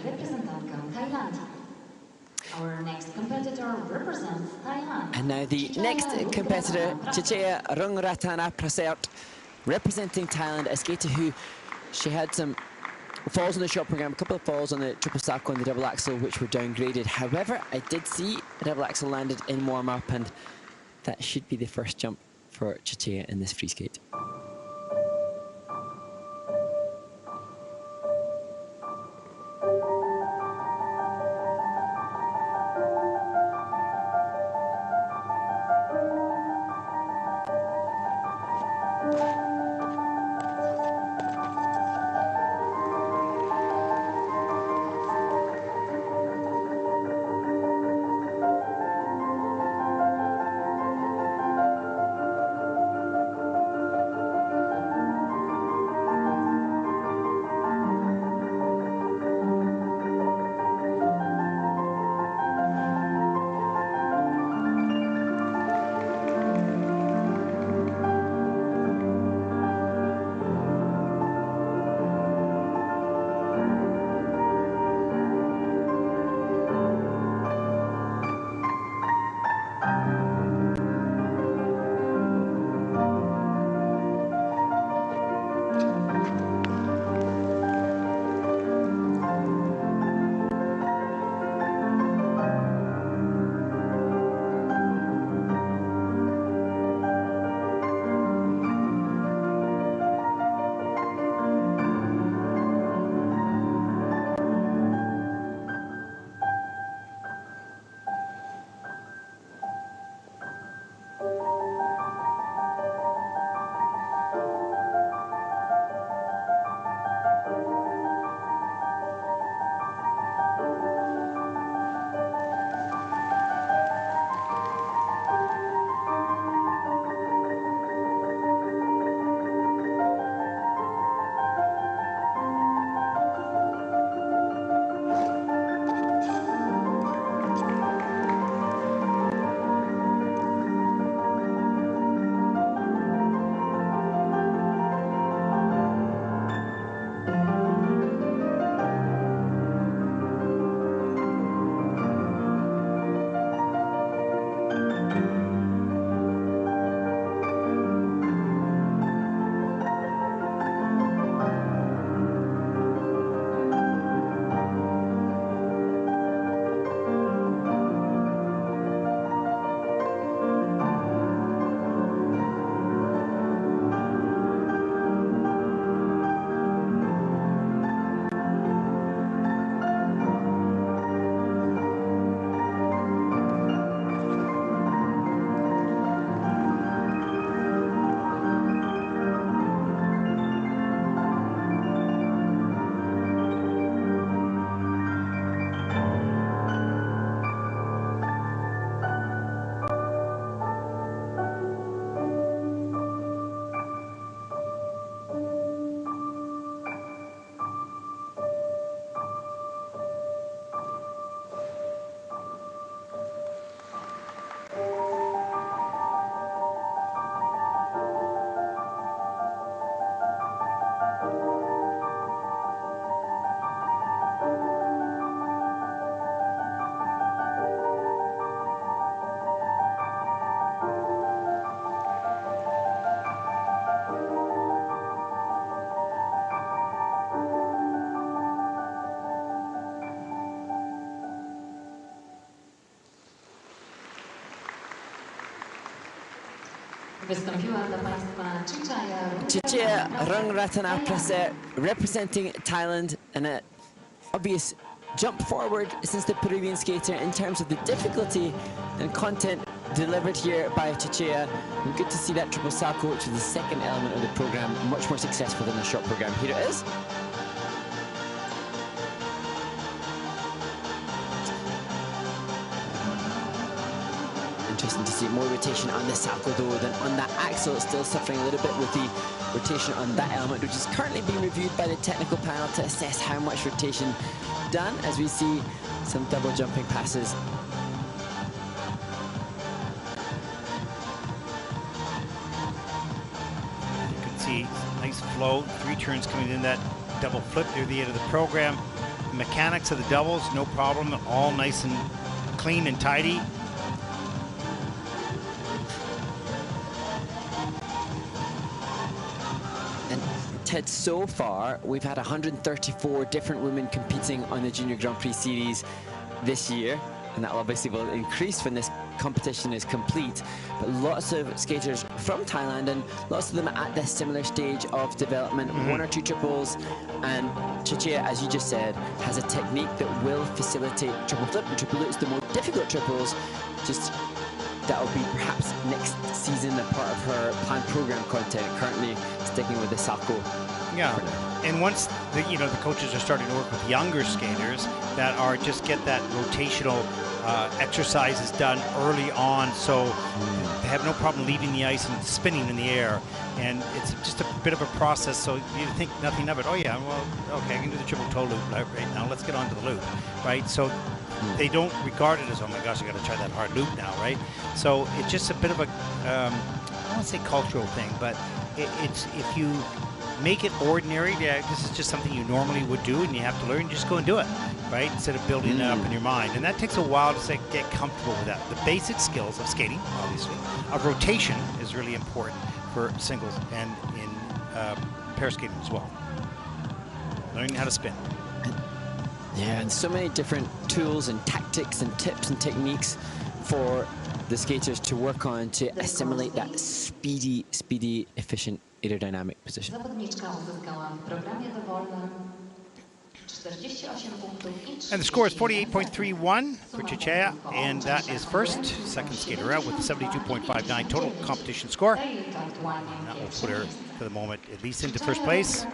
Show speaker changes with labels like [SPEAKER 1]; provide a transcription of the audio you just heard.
[SPEAKER 1] representantka Thailand. Our next competitor represents Thailand.
[SPEAKER 2] And now the next competitor, Chichaya RUNGRATTANAPRASERT, representing Thailand, a skater who she had some falls on the short program, a couple of falls on the triple sacco and the double axel, which were downgraded. However, I did see a double axel landed in warm-up, and that should be the first jump for Chichaya in this free skate. Chichaya RUNGRATTANAPRASERT representing Thailand, and an obvious jump forward since the Peruvian skater in terms of the difficulty and content delivered here by Chichaya. And good to see that triple sacco, which is the second element of the program, much more successful than the short program. Here it is. Interesting to see more rotation on the sacco though than on that axle. It's still suffering a little bit with the rotation on that element, which is currently being reviewed by the technical panel to assess how much rotation done, as we see some double jumping passes.
[SPEAKER 3] You can see nice flow, 3 turns coming in that double flip near the end of the program. mechanics of the doubles, no problem. All nice and clean and tidy.
[SPEAKER 2] And Ted, so far, we've had 134 different women competing on the Junior Grand Prix Series this year, and that obviously will increase when this competition is complete. But lots of skaters from Thailand, and lots of them at this similar stage of development, one or two triples. And Chichaya, as you just said, has a technique that will facilitate triple flip and triple loops, the more difficult triples. Just that will be perhaps next season a part of her planned program content. Currently sticking with the Sako.
[SPEAKER 3] Yeah, and once the coaches are starting to work with younger skaters that are just get that rotational exercises done early on, so they have no problem leaving the ice and spinning in the air. And it's just a bit of a process, so you think nothing of it. Oh yeah, well, okay, I can do the triple toe loop right now. Let's get on to the loop, right? So they don't regard it as, oh my gosh, I got to try that hard loop now, right? So it's just a bit of a, I don't want to say cultural thing, but it's if you make it ordinary, this is just something you normally would do and you have to learn, just go and do it, right? Instead of building it up in your mind. And that takes a while to get comfortable with that. The basic skills of skating, obviously, of rotation is really important for singles and in pair skating as well. Learning how to spin.
[SPEAKER 2] Yeah, and so many different tools and tactics and tips and techniques for the skaters to work on to assimilate that speedy, efficient aerodynamic position.
[SPEAKER 3] And the score is 48.31 for Chichaya, and that is first. Second skater out with 72.59 total competition score. And that will put her, for the moment, at least into first place.